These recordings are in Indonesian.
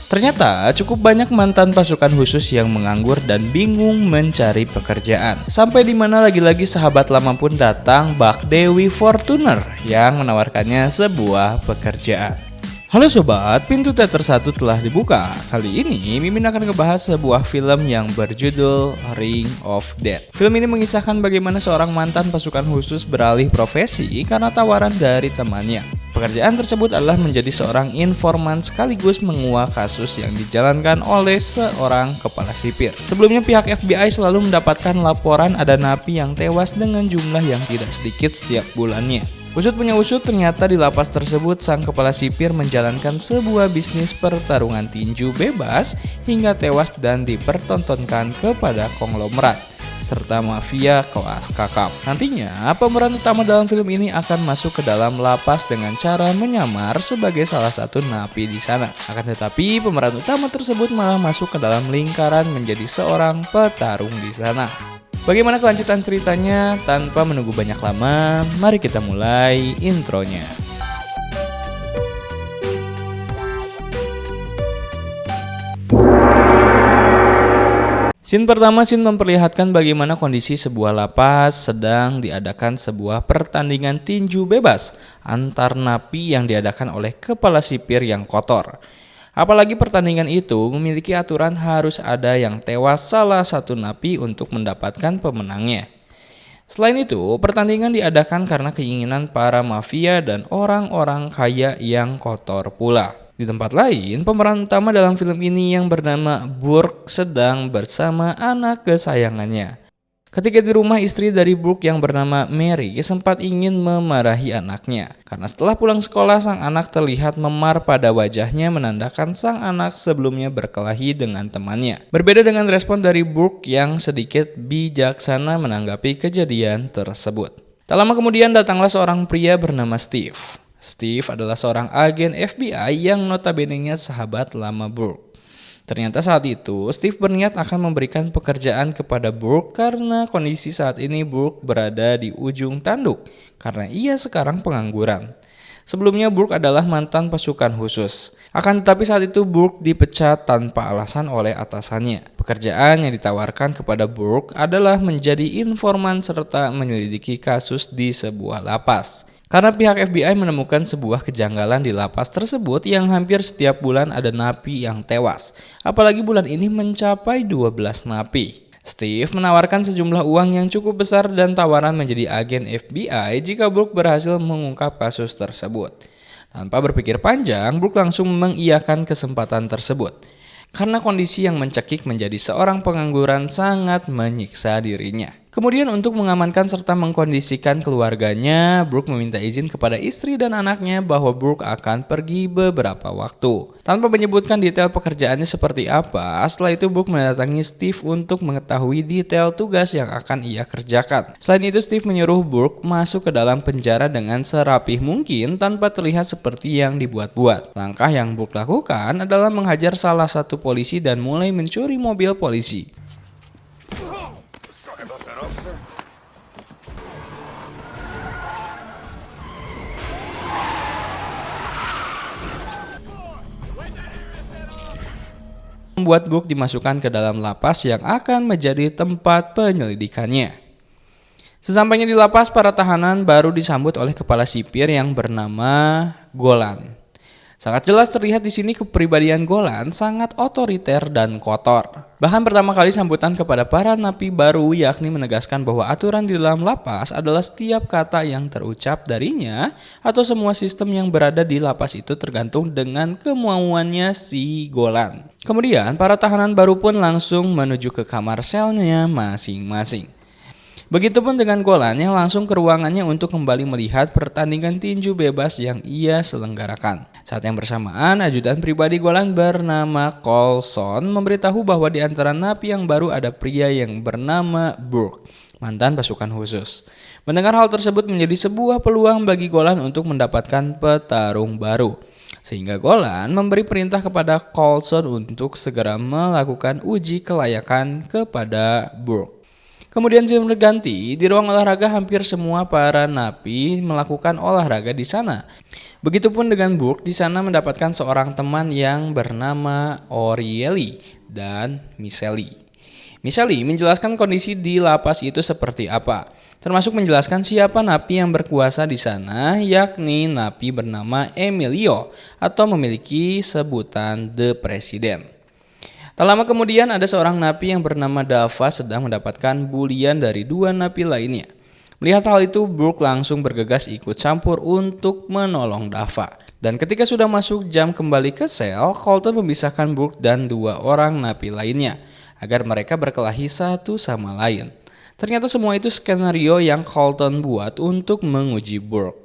Ternyata cukup banyak mantan pasukan khusus yang menganggur dan bingung mencari pekerjaan. Sampai di mana lagi-lagi sahabat lama pun datang, Bak Dewi Fortuner yang menawarkannya sebuah pekerjaan. Halo sobat, pintu teater 1 telah dibuka. Kali ini Mimin akan ngebahas sebuah film yang berjudul Ring of Death. Film ini mengisahkan bagaimana seorang mantan pasukan khusus beralih profesi karena tawaran dari temannya. Pekerjaan tersebut adalah menjadi seorang informan sekaligus menguak kasus yang dijalankan oleh seorang kepala sipir. Sebelumnya pihak FBI selalu mendapatkan laporan ada napi yang tewas dengan jumlah yang tidak sedikit setiap bulannya. Usut punya usut, ternyata di lapas tersebut sang kepala sipir menjalankan sebuah bisnis pertarungan tinju bebas hingga tewas dan dipertontonkan kepada konglomerat serta mafia kelas kakap. Nantinya, pemeran utama dalam film ini akan masuk ke dalam lapas dengan cara menyamar sebagai salah satu napi di sana. Akan tetapi, pemeran utama tersebut malah masuk ke dalam lingkaran menjadi seorang petarung di sana. Bagaimana kelanjutan ceritanya? Tanpa menunggu banyak lama, mari kita mulai intronya. Scene pertama memperlihatkan bagaimana kondisi sebuah lapas sedang diadakan sebuah pertandingan tinju bebas antar napi yang diadakan oleh kepala sipir yang kotor. Apalagi pertandingan itu memiliki aturan harus ada yang tewas salah satu napi untuk mendapatkan pemenangnya. Selain itu, pertandingan diadakan karena keinginan para mafia dan orang-orang kaya yang kotor pula. Di tempat lain, pemeran utama dalam film ini yang bernama Burke sedang bersama anak kesayangannya. Ketika di rumah, istri dari Burke yang bernama Mary sempat ingin memarahi anaknya. Karena setelah pulang sekolah, sang anak terlihat memar pada wajahnya menandakan sang anak sebelumnya berkelahi dengan temannya. Berbeda dengan respon dari Burke yang sedikit bijaksana menanggapi kejadian tersebut. Tak lama kemudian datanglah seorang pria bernama Steve. Steve adalah seorang agen FBI yang notabene-nya sahabat lama Burke. Ternyata saat itu, Steve berniat akan memberikan pekerjaan kepada Burke karena kondisi saat ini Burke berada di ujung tanduk karena ia sekarang pengangguran. Sebelumnya Burke adalah mantan pasukan khusus. Akan tetapi saat itu Burke dipecat tanpa alasan oleh atasannya. Pekerjaan yang ditawarkan kepada Burke adalah menjadi informan serta menyelidiki kasus di sebuah lapas. Karena pihak FBI menemukan sebuah kejanggalan di lapas tersebut yang hampir setiap bulan ada napi yang tewas. Apalagi bulan ini mencapai 12 napi. Steve menawarkan sejumlah uang yang cukup besar dan tawaran menjadi agen FBI jika Burke berhasil mengungkap kasus tersebut. Tanpa berpikir panjang, Burke langsung mengiyakan kesempatan tersebut. Karena kondisi yang mencekik menjadi seorang pengangguran sangat menyiksa dirinya. Kemudian untuk mengamankan serta mengkondisikan keluarganya, Burke meminta izin kepada istri dan anaknya bahwa Burke akan pergi beberapa waktu. Tanpa menyebutkan detail pekerjaannya seperti apa, setelah itu Burke mendatangi Steve untuk mengetahui detail tugas yang akan ia kerjakan. Selain itu, Steve menyuruh Burke masuk ke dalam penjara dengan serapih mungkin tanpa terlihat seperti yang dibuat-buat. Langkah yang Burke lakukan adalah menghajar salah satu polisi dan mulai mencuri mobil polisi. Membuat Burke dimasukkan ke dalam lapas yang akan menjadi tempat penyelidikannya. Sesampainya di lapas, para tahanan baru disambut oleh kepala sipir yang bernama Golan. Sangat jelas terlihat di sini kepribadian Golan sangat otoriter dan kotor. Bahkan pertama kali sambutan kepada para napi baru yakni menegaskan bahwa aturan di dalam lapas adalah setiap kata yang terucap darinya atau semua sistem yang berada di lapas itu tergantung dengan kemauannya si Golan. Kemudian para tahanan baru pun langsung menuju ke kamar selnya masing-masing. Begitupun dengan Golan yang langsung ke ruangannya untuk kembali melihat pertandingan tinju bebas yang ia selenggarakan. Saat yang bersamaan, ajudan pribadi Golan bernama Coulson memberitahu bahwa di antara napi yang baru ada pria yang bernama Burke, mantan pasukan khusus. Mendengar hal tersebut menjadi sebuah peluang bagi Golan untuk mendapatkan petarung baru. Sehingga Golan memberi perintah kepada Coulson untuk segera melakukan uji kelayakan kepada Burke. Kemudian scene berganti, di ruang olahraga hampir semua para napi melakukan olahraga di sana. Begitupun dengan Burke di sana mendapatkan seorang teman yang bernama Orieli dan Miseli. Miseli menjelaskan kondisi di lapas itu seperti apa, termasuk menjelaskan siapa napi yang berkuasa di sana, yakni napi bernama Emilio atau memiliki sebutan The President. Tak lama kemudian ada seorang napi yang bernama Dava sedang mendapatkan bulian dari dua napi lainnya. Melihat hal itu, Burke langsung bergegas ikut campur untuk menolong Dava. Dan ketika sudah masuk jam kembali ke sel, Colton memisahkan Burke dan dua orang napi lainnya agar mereka berkelahi satu sama lain. Ternyata semua itu skenario yang Colton buat untuk menguji Burke.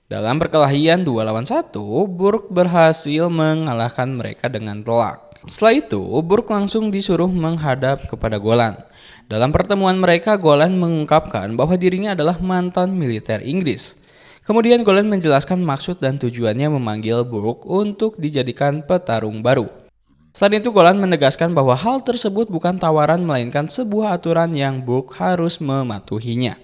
Dalam perkelahian 2 lawan 1, Burke berhasil mengalahkan mereka dengan telak. Setelah itu, Burke langsung disuruh menghadap kepada Golan. Dalam pertemuan mereka, Golan mengungkapkan bahwa dirinya adalah mantan militer Inggris. Kemudian Golan menjelaskan maksud dan tujuannya memanggil Burke untuk dijadikan petarung baru. Saat itu Golan menegaskan bahwa hal tersebut bukan tawaran melainkan sebuah aturan yang Burke harus mematuhinya.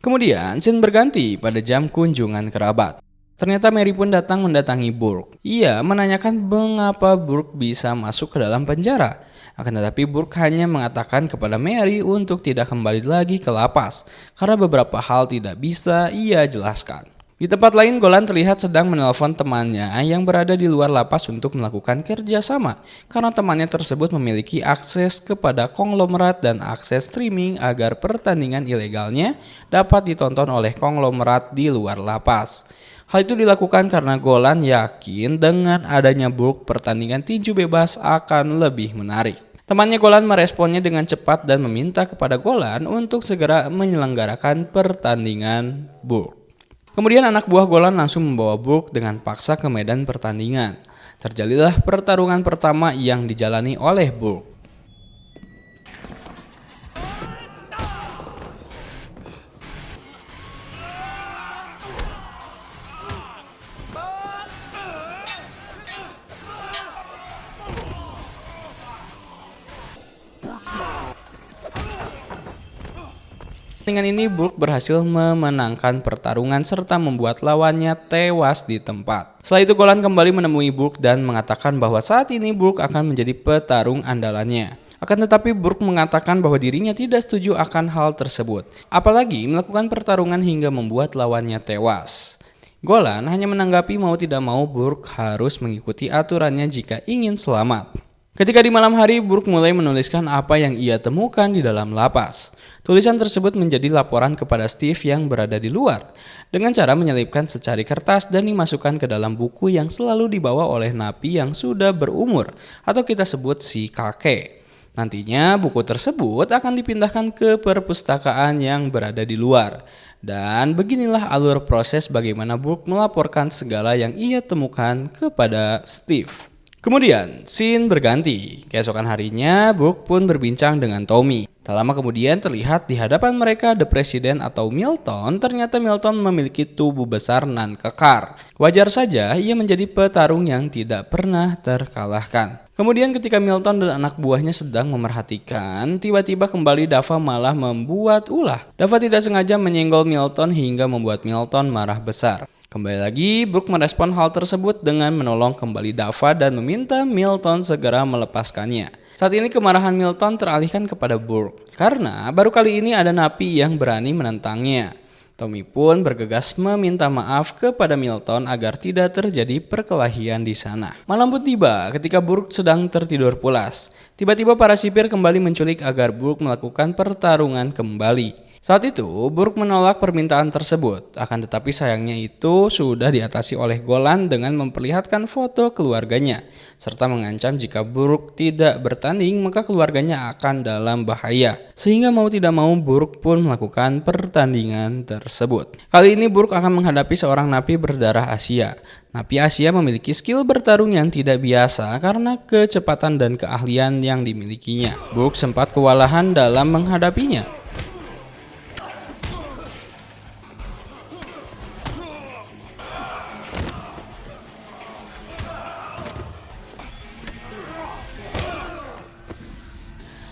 Kemudian scene berganti pada jam kunjungan kerabat. Ternyata Mary pun datang mendatangi Burke. Ia menanyakan mengapa Burke bisa masuk ke dalam penjara. Akan tetapi Burke hanya mengatakan kepada Mary untuk tidak kembali lagi ke lapas karena beberapa hal tidak bisa ia jelaskan. Di tempat lain, Golan terlihat sedang menelpon temannya yang berada di luar lapas untuk melakukan kerjasama karena temannya tersebut memiliki akses kepada konglomerat dan akses streaming agar pertandingan ilegalnya dapat ditonton oleh konglomerat di luar lapas. Hal itu dilakukan karena Golan yakin dengan adanya Burke pertandingan tinju bebas akan lebih menarik. Temannya Golan meresponnya dengan cepat dan meminta kepada Golan untuk segera menyelenggarakan pertandingan Burke. Kemudian anak buah Golan langsung membawa Burke dengan paksa ke medan pertandingan. Terjadilah pertarungan pertama yang dijalani oleh Burke. Pertandingan ini Burke berhasil memenangkan pertarungan serta membuat lawannya tewas di tempat. Setelah itu Golan kembali menemui Burke dan mengatakan bahwa saat ini Burke akan menjadi petarung andalannya. Akan tetapi Burke mengatakan bahwa dirinya tidak setuju akan hal tersebut, apalagi melakukan pertarungan hingga membuat lawannya tewas. Golan hanya menanggapi mau tidak mau Burke harus mengikuti aturannya jika ingin selamat. Ketika di malam hari, Burke mulai menuliskan apa yang ia temukan di dalam lapas. Tulisan tersebut menjadi laporan kepada Steve yang berada di luar, dengan cara menyelipkan secari kertas dan dimasukkan ke dalam buku yang selalu dibawa oleh napi yang sudah berumur, atau kita sebut si kakek. Nantinya buku tersebut akan dipindahkan ke perpustakaan yang berada di luar. Dan beginilah alur proses bagaimana Burke melaporkan segala yang ia temukan kepada Steve. Kemudian, scene berganti. Keesokan harinya, Burke pun berbincang dengan Tommy. Tak lama kemudian terlihat di hadapan mereka The President atau Milton. Ternyata Milton memiliki tubuh besar nan kekar. Wajar saja ia menjadi petarung yang tidak pernah terkalahkan. Kemudian ketika Milton dan anak buahnya sedang memerhatikan, tiba-tiba kembali Dava malah membuat ulah. Dava tidak sengaja menyenggol Milton hingga membuat Milton marah besar. Kembali lagi, Burke merespon hal tersebut dengan menolong kembali Dava dan meminta Milton segera melepaskannya. Saat ini kemarahan Milton teralihkan kepada Burke, karena baru kali ini ada napi yang berani menentangnya. Tommy pun bergegas meminta maaf kepada Milton agar tidak terjadi perkelahian di sana. Malam pun tiba ketika Burke sedang tertidur pulas. Tiba-tiba para sipir kembali menculik agar Burke melakukan pertarungan kembali. Saat itu, Burke menolak permintaan tersebut, akan tetapi sayangnya itu sudah diatasi oleh Golan dengan memperlihatkan foto keluarganya, serta mengancam jika Burke tidak bertanding maka keluarganya akan dalam bahaya. Sehingga mau tidak mau Burke pun melakukan pertandingan tersebut. Kali ini Burke akan menghadapi seorang napi berdarah Asia. Napi Asia memiliki skill bertarung yang tidak biasa karena kecepatan dan keahlian yang dimilikinya. Burke sempat kewalahan dalam menghadapinya.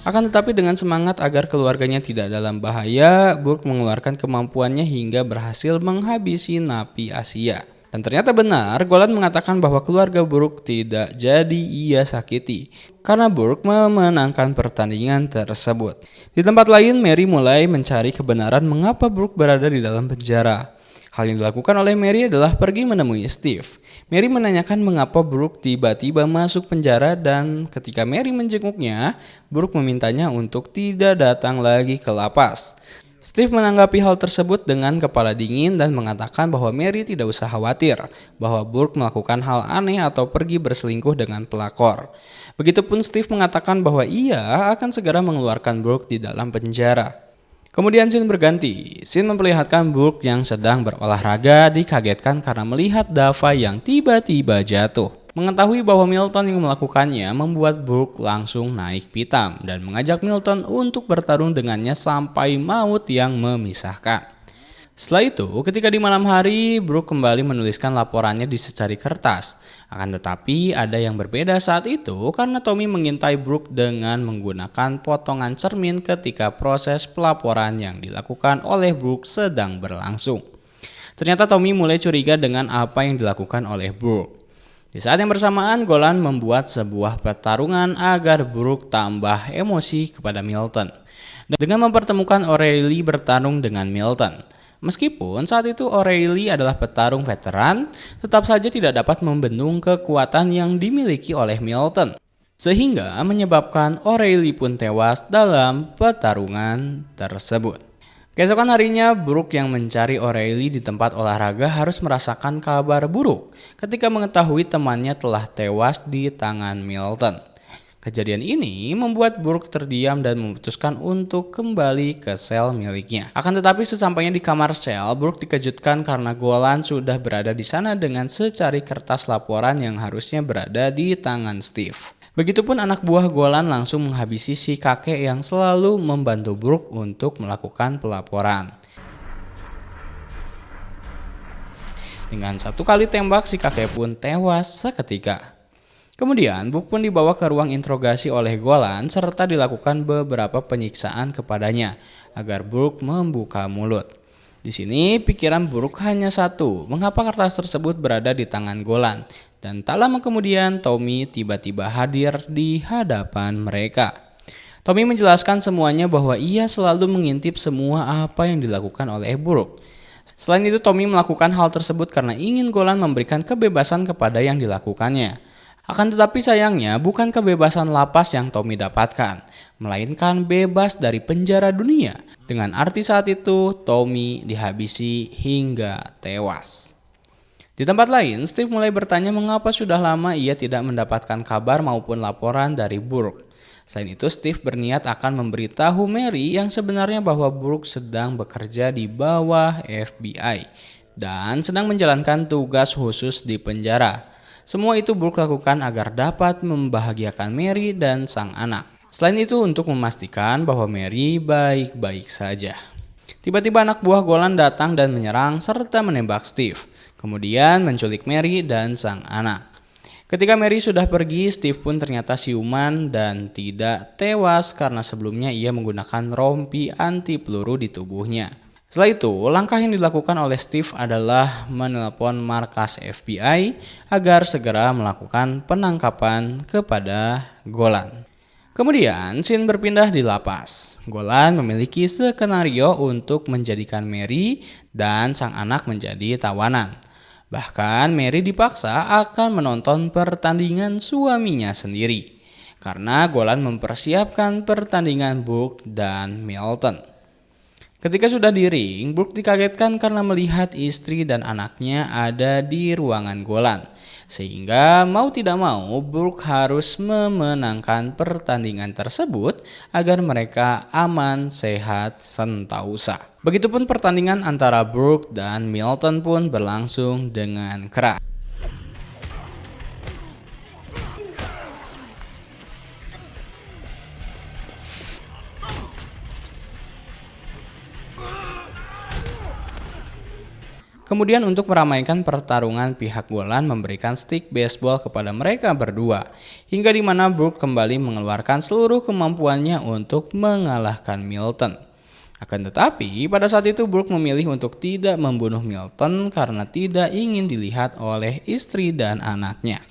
Akan tetapi dengan semangat agar keluarganya tidak dalam bahaya, Burke mengeluarkan kemampuannya hingga berhasil menghabisi napi Asia. Dan ternyata benar, Golan mengatakan bahwa keluarga Burke tidak jadi ia sakiti karena Burke memenangkan pertandingan tersebut. Di tempat lain, Mary mulai mencari kebenaran mengapa Burke berada di dalam penjara. Hal yang dilakukan oleh Mary adalah pergi menemui Steve. Mary menanyakan mengapa Burke tiba-tiba masuk penjara dan ketika Mary menjenguknya, Burke memintanya untuk tidak datang lagi ke lapas. Steve menanggapi hal tersebut dengan kepala dingin dan mengatakan bahwa Mary tidak usah khawatir bahwa Burke melakukan hal aneh atau pergi berselingkuh dengan pelakor. Begitupun Steve mengatakan bahwa ia akan segera mengeluarkan Burke di dalam penjara. Kemudian scene berganti. Scene memperlihatkan Burke yang sedang berolahraga dikagetkan karena melihat Dava yang tiba-tiba jatuh. Mengetahui bahwa Milton yang melakukannya membuat Burke langsung naik pitam dan mengajak Milton untuk bertarung dengannya sampai maut yang memisahkan. Setelah itu, ketika di malam hari, Burke kembali menuliskan laporannya di secari kertas. Akan tetapi ada yang berbeda saat itu karena Tommy mengintai Burke dengan menggunakan potongan cermin ketika proses pelaporan yang dilakukan oleh Burke sedang berlangsung. Ternyata Tommy mulai curiga dengan apa yang dilakukan oleh Burke. Di saat yang bersamaan, Golan membuat sebuah pertarungan agar Burke tambah emosi kepada Milton dengan mempertemukan O'Reilly bertarung dengan Milton. Meskipun saat itu O'Reilly adalah petarung veteran, tetap saja tidak dapat membendung kekuatan yang dimiliki oleh Milton, sehingga menyebabkan O'Reilly pun tewas dalam pertarungan tersebut. Keesokan harinya, Burke yang mencari O'Reilly di tempat olahraga harus merasakan kabar buruk ketika mengetahui temannya telah tewas di tangan Milton. Kejadian ini membuat Burke terdiam dan memutuskan untuk kembali ke sel miliknya. Akan tetapi sesampainya di kamar sel, Burke dikejutkan karena Golan sudah berada di sana dengan secari kertas laporan yang harusnya berada di tangan Steve. Begitupun anak buah Golan langsung menghabisi si kakek yang selalu membantu Burke untuk melakukan pelaporan. Dengan satu kali tembak, si kakek pun tewas seketika. Kemudian, Burke pun dibawa ke ruang interogasi oleh Golan serta dilakukan beberapa penyiksaan kepadanya agar Burke membuka mulut. Di sini pikiran Burke hanya satu, mengapa kertas tersebut berada di tangan Golan? Dan tak lama kemudian Tommy tiba-tiba hadir di hadapan mereka. Tommy menjelaskan semuanya bahwa ia selalu mengintip semua apa yang dilakukan oleh Burke. Selain itu Tommy melakukan hal tersebut karena ingin Golan memberikan kebebasan kepada yang dilakukannya. Akan tetapi sayangnya bukan kebebasan lapas yang Tommy dapatkan, melainkan bebas dari penjara dunia. Dengan arti saat itu Tommy dihabisi hingga tewas. Di tempat lain, Steve mulai bertanya mengapa sudah lama ia tidak mendapatkan kabar maupun laporan dari Burke. Selain itu, Steve berniat akan memberitahu Mary yang sebenarnya bahwa Burke sedang bekerja di bawah FBI dan sedang menjalankan tugas khusus di penjara. Semua itu Burke lakukan agar dapat membahagiakan Mary dan sang anak. Selain itu, untuk memastikan bahwa Mary baik-baik saja. Tiba-tiba anak buah Golan datang dan menyerang serta menembak Steve. Kemudian menculik Mary dan sang anak. Ketika Mary sudah pergi, Steve pun ternyata siuman dan tidak tewas karena sebelumnya ia menggunakan rompi anti peluru di tubuhnya. Setelah itu, langkah yang dilakukan oleh Steve adalah menelpon markas FBI agar segera melakukan penangkapan kepada Golan. Kemudian, scene berpindah di lapas. Golan memiliki skenario untuk menjadikan Mary dan sang anak menjadi tawanan. Bahkan Mary dipaksa akan menonton pertandingan suaminya sendiri karena Golan mempersiapkan pertandingan Burke dan Milton. Ketika sudah di ring, Burke dikagetkan karena melihat istri dan anaknya ada di ruangan Golan. Sehingga mau tidak mau Burke harus memenangkan pertandingan tersebut agar mereka aman, sehat, sentausa. Begitupun pertandingan antara Burke dan Milton pun berlangsung dengan keras. Kemudian untuk meramaikan pertarungan, pihak Golan memberikan stick baseball kepada mereka berdua, hingga di mana Brooke kembali mengeluarkan seluruh kemampuannya untuk mengalahkan Milton. Akan tetapi, pada saat itu Brooke memilih untuk tidak membunuh Milton karena tidak ingin dilihat oleh istri dan anaknya.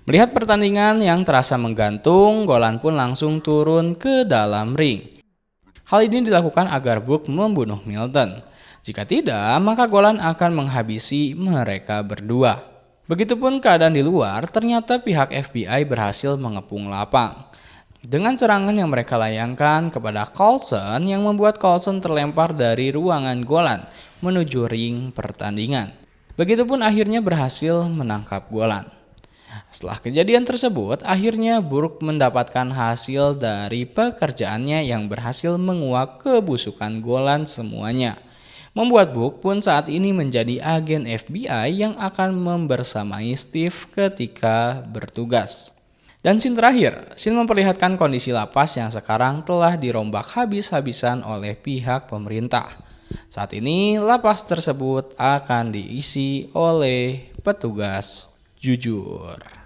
Melihat pertandingan yang terasa menggantung, Golan pun langsung turun ke dalam ring. Hal ini dilakukan agar Brooke membunuh Milton. Jika tidak, maka Golan akan menghabisi mereka berdua. Begitupun keadaan di luar, ternyata pihak FBI berhasil mengepung lapang. Dengan serangan yang mereka layangkan kepada Coulson yang membuat Coulson terlempar dari ruangan Golan menuju ring pertandingan. Begitupun akhirnya berhasil menangkap Golan. Setelah kejadian tersebut, akhirnya Brooke mendapatkan hasil dari pekerjaannya yang berhasil menguak kebusukan Golan semuanya. Membuat Brooke pun saat ini menjadi agen FBI yang akan membersamai Steve ketika bertugas. Dan scene terakhir, scene memperlihatkan kondisi lapas yang sekarang telah dirombak habis-habisan oleh pihak pemerintah. Saat ini lapas tersebut akan diisi oleh petugas jujur.